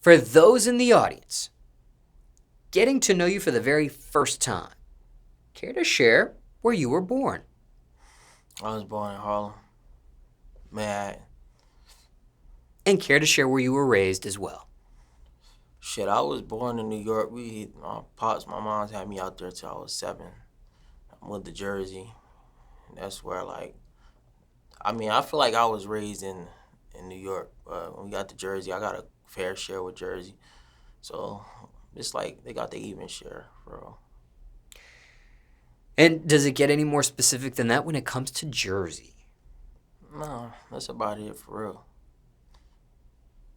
For those in the audience, getting to know you for the very first time, care to share where you were born? I was born in Harlem. Man, And care to share where you were raised as well? shit, I was born in New York. My mom's had me out there till I was 7. I moved to Jersey. And that's where, I feel like I was raised in New York. But when we got to Jersey, I got a fair share with Jersey. So it's like they got the even share, bro. And does it get any more specific than that when it comes to Jersey? No, that's about it for real.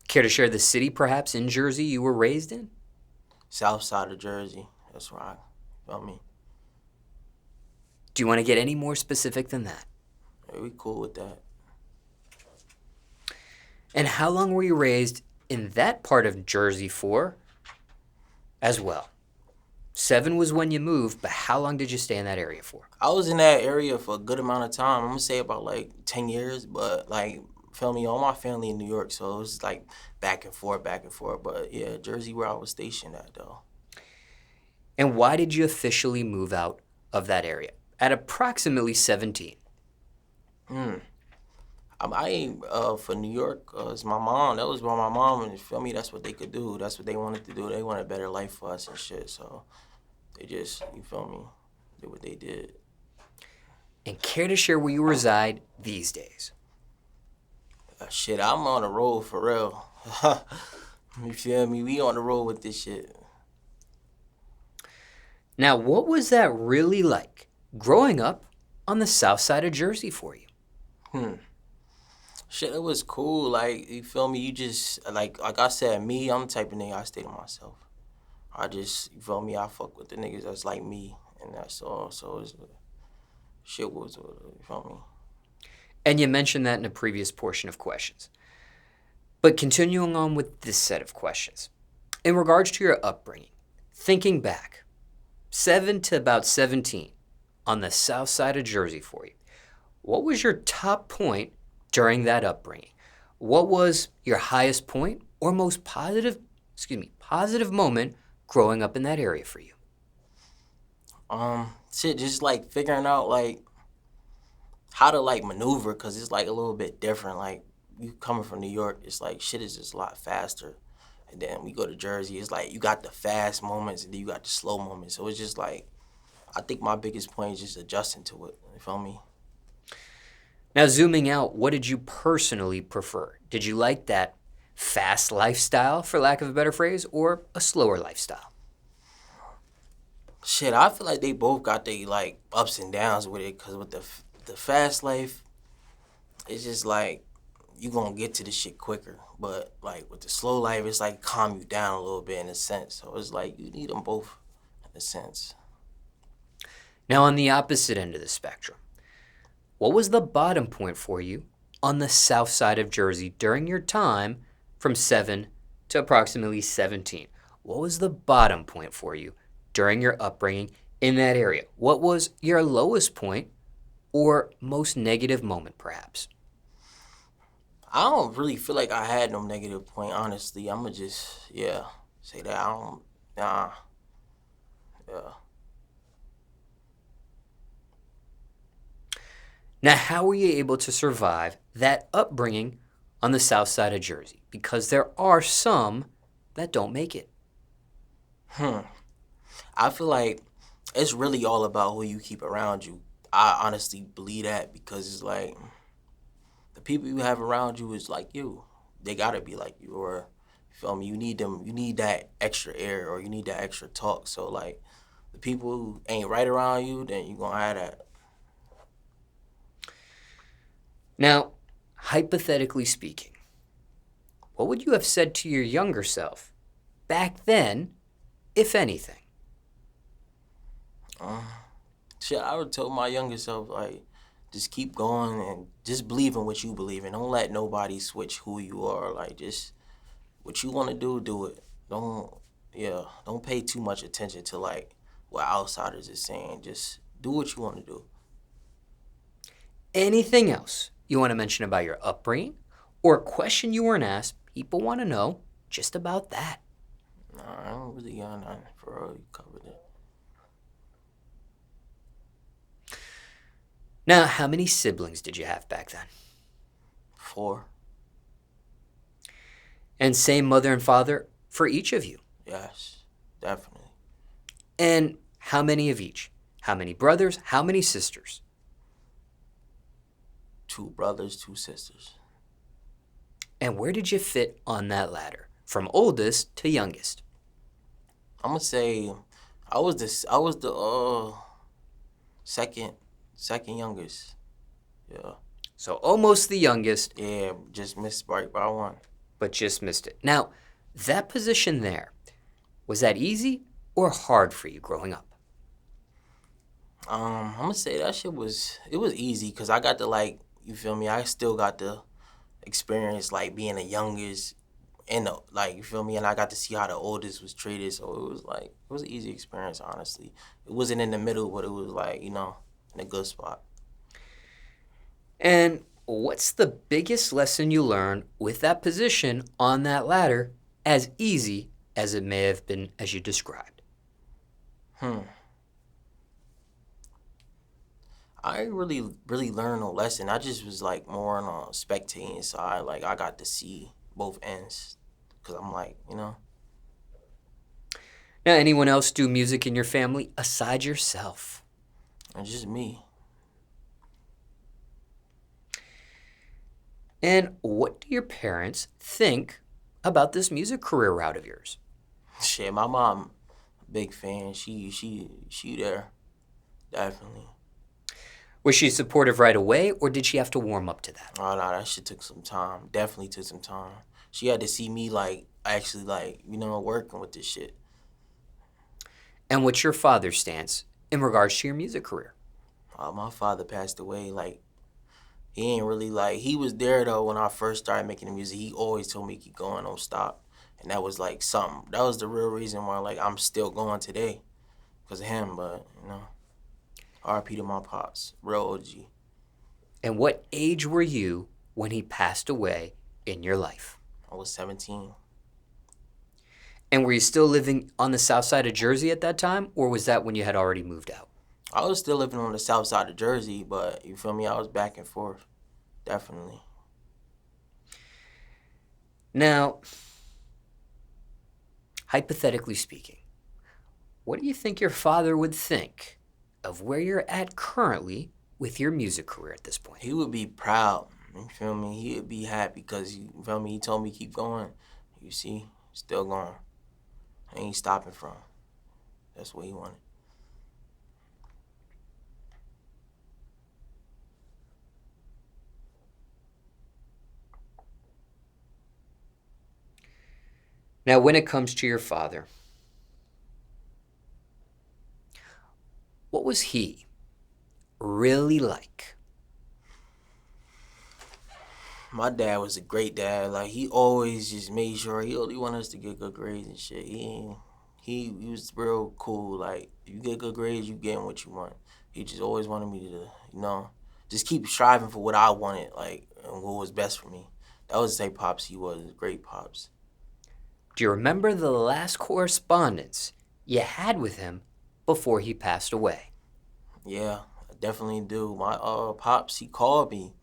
Care to share the city, perhaps, in Jersey you were raised in? South side of Jersey. That's where feel me? Do you want to get any more specific than that? Yeah, we cool with that. And how long were you raised in that part of Jersey for as well? 7 was when you moved, but how long did you stay in that area for? I was in that area for a good amount of time. I'm gonna say about 10 years, but feel me, all my family in New York, so it was like back and forth, back and forth. But yeah, Jersey where I was stationed at though. And why did you officially move out of that area at approximately 17? Hmm. For New York, it's my mom. That was where my mom, and feel me, that's what they could do. That's what they wanted to do. They wanted a better life for us and shit. So they just, you feel me, did what they did. And care to share where you reside these days? Shit, I'm on the road for real. You feel me? We on the road with this shit. Now, what was that really like growing up on the south side of Jersey for you? Shit, it was cool. Like, you feel me? You just, like I said, me, I'm the type of nigga I stay to myself. You feel me? I fuck with the niggas that's like me, and that's all. So shit was, you feel me? And you mentioned that in a previous portion of questions. But continuing on with this set of questions, in regards to your upbringing, thinking back, 7 to about 17 on the south side of Jersey for you, what was your top point during that upbringing? What was your highest point or most positive moment growing up in that area for you? Shit, just figuring out how to maneuver, cause it's a little bit different. Like, you coming from New York, it's like shit is just a lot faster. And then we go to Jersey, it's like you got the fast moments and then you got the slow moments. So it's just I think my biggest point is just adjusting to it. You feel me? Now, zooming out, what did you personally prefer? Did you like that fast lifestyle, for lack of a better phrase, or a slower lifestyle? Shit, I feel like they both got their ups and downs with it. Cause with the fast life, it's just you gonna get to the shit quicker. But with the slow life, it's calm you down a little bit in a sense. So it's you need them both in a sense. Now, on the opposite end of the spectrum, what was the bottom point for you on the south side of Jersey during your time from 7 to approximately 17? What was the bottom point for you during your upbringing in that area? What was your lowest point or most negative moment, perhaps? I don't really feel like I had no negative point, honestly. I'ma just, say that. Nah, yeah. Now, how were you able to survive that upbringing on the south side of Jersey? Because there are some that don't make it. I feel like it's really all about who you keep around you. I honestly believe that because it's the people you have around you is like you. They gotta be like you, or you feel me? You need them. You need that extra air, or you need that extra talk. So the people who ain't right around you, then you gonna have that. Now, hypothetically speaking, what would you have said to your younger self back then, if anything? Shit, I would tell my younger self just keep going and just believe in what you believe in. Don't let nobody switch who you are. Just what you want to do it. Don't pay too much attention to what outsiders are saying. Just do what you want to do. Anything else you want to mention about your upbringing or a question you weren't asked, people want to know, just about that. Nah, I don't really got nothing for real. You covered it. Now, how many siblings did you have back then? 4. And same mother and father for each of you? Yes, definitely. And how many of each? How many brothers? How many sisters? 2 brothers, 2 sisters. And where did you fit on that ladder, from oldest to youngest? I'm gonna say I was the second youngest. Yeah. So almost the youngest, Yeah, just missed right by 1. but just missed it. Now, that position there, was that easy or hard for you growing up? I'm gonna say that shit was easy because I got to like, you feel me? I still got to experience like being the youngest and like, you feel me? And I got to see how the oldest was treated, so it was an easy experience, honestly. It wasn't in the middle, but it was like, in a good spot. And what's the biggest lesson you learned with that position on that ladder, as easy as it may have been as you described? I ain't really learned no lesson. I just was like more on a spectating side. Like I got to see both ends, cause I'm like, Now, anyone else do music in your family aside yourself? it's just me. And what do your parents think about this music career route of yours? Shit, my mom, big fan. She there, definitely. Was she supportive right away, or did she have to warm up to that? Oh no, that shit took some time. Definitely took some time. She had to see me like actually like working with this shit. And what's your father's stance in regards to your music career? My father passed away like. He ain't really like, he was there though when I first started making the music. He always told me keep going, don't stop. And that was like something. That was the real reason why like I'm still going today. Because of him, but RIP to my pops, real OG. And what age were you when he passed away in your life? I was 17. And were you still living on the south side of Jersey at that time, or was that when you had already moved out? I was still living on the south side of Jersey, but you feel me? I was back and forth, definitely. Now, hypothetically speaking, what do you think your father would think of where you're at currently with your music career at this point? He would be proud, you feel me? He would be happy because, you feel me, he told me keep going. You see, still going. I ain't stopping from. That's what he wanted. Now, when it comes to your father, what was he really like? My dad was a great dad. Like he always just made sure he only wanted us to get good grades and shit. He was real cool. Like if you get good grades, you getting what you want. He just always wanted me to, just keep striving for what I wanted, like and what was best for me. That was the type pops he was. Great pops. Do you remember the last correspondence you had with him before he passed away? Yeah, I definitely do. My pops, he called me.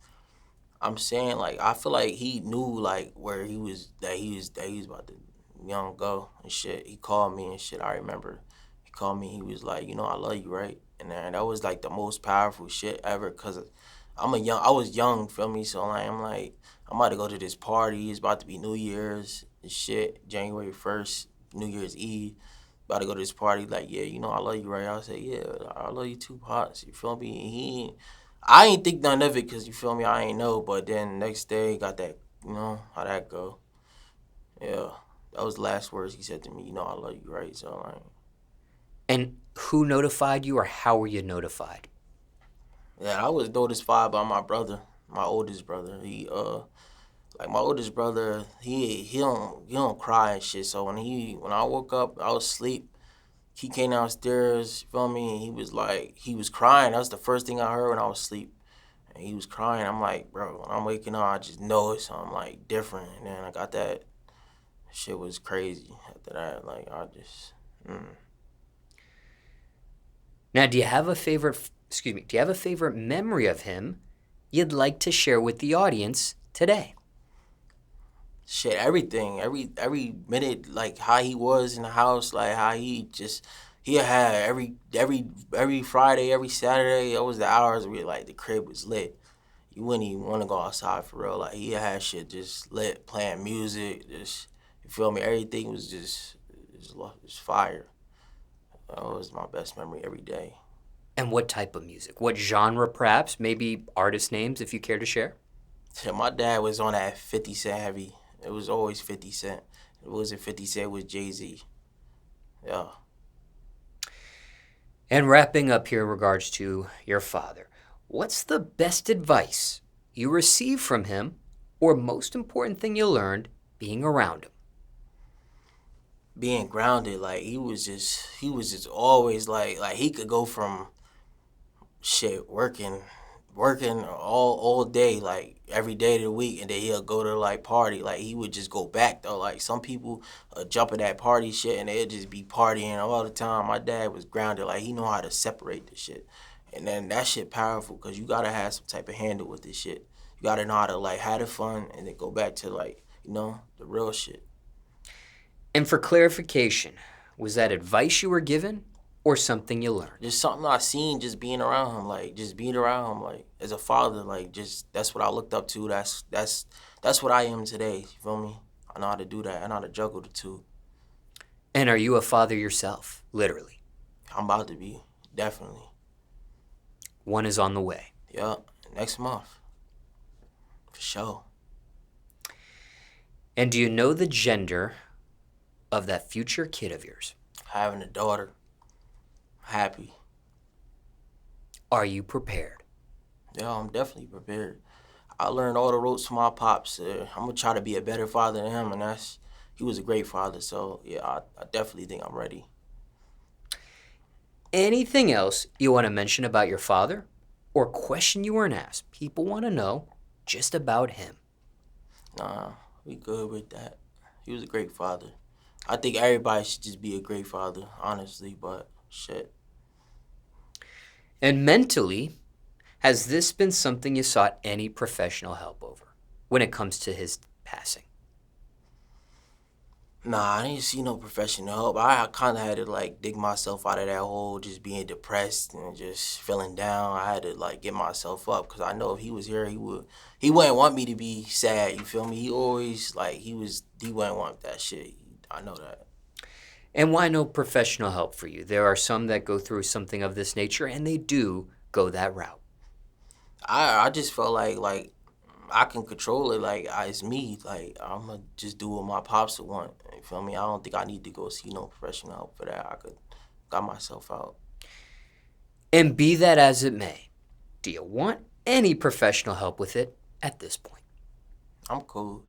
I'm saying like I feel like he knew like where he was about to go and shit. He called me and shit. I remember he called me. He was like, I love you, right? And then that was like the most powerful shit ever because I was young, feel me? So like I'm about to go to this party. It's about to be New Year's and shit, January 1st, New Year's Eve. About to go to this party, like, yeah, I love you, right? I said, yeah, I love you too, Pops. You feel me? And I ain't think none of it because, you feel me, I ain't know. But then next day, got that, how that go. Yeah, that was the last words he said to me, I love you, right? So, like. And who notified you, or how were you notified? Yeah, I was notified by my brother, my oldest brother. My oldest brother, he don't cry and shit. So when I woke up, I was asleep. He came downstairs, you feel me? And he was crying. That was the first thing I heard when I was asleep. And he was crying. I'm like, bro, when I'm waking up, I just know it's something like different. And then I got that, shit was crazy after that. Like I just, Now, do you have a favorite, do you have a favorite memory of him you'd like to share with the audience today? shit, everything, every minute, like how he was in the house, like how he had every Friday, every Saturday. It was the hours where like the crib was lit. You wouldn't even want to go outside for real. Like he had shit just lit, playing music, just you feel me. Everything was just fire. That was my best memory every day. And what type of music? What genre, perhaps? Maybe artist names, if you care to share? Shit, my dad was on that 50 Cent heavy. It was always 50 Cent. It wasn't 50 Cent, it was Jay-Z. Yeah. And wrapping up here in regards to your father, what's the best advice you received from him, or most important thing you learned being around him? Being grounded, like he was just always like he could go from shit working all day, like every day of the week, and then he'll go to like party. Like he would just go back though. Like some people jump at that party shit and they'll just be partying all the time. My dad was grounded. Like he know how to separate the shit, and then that shit powerful because you gotta have some type of handle with this shit. You gotta know how to like have the fun and then go back to like the real shit. And for clarification, was that advice you were given or something you learned? Just something I seen just being around him, like just being around him, like as a father, like just that's what I looked up to. That's what I am today. You feel me? I know how to do that. I know how to juggle the two. And are you a father yourself, literally? I'm about to be, definitely. One is on the way. Yup, next month, for sure. And do you know the gender of that future kid of yours? Having a daughter, happy. Are you prepared? Yeah, I'm definitely prepared. I learned all the ropes from my pops. I'm gonna try to be a better father than him, and he was a great father. So yeah, I definitely think I'm ready. Anything else you want to mention about your father? Or question you weren't asked? People want to know just about him. Nah, we good with that. He was a great father. I think everybody should just be a great father, honestly, but shit. And mentally, has this been something you sought any professional help over when it comes to his passing? Nah, I didn't see no professional help. I kind of had to like dig myself out of that hole, just being depressed and just feeling down. I had to like get myself up because I know if he was here, he wouldn't want me to be sad. You feel me? He always like he wouldn't want that shit. I know that. And why no professional help for you? There are some that go through something of this nature and they do go that route. I just felt like I can control it. Like it's me. Like I'm gonna just do what my pops would want. You feel me? I don't think I need to go see no professional help for that. I could got myself out. And be that as it may, do you want any professional help with it at this point? I'm cool.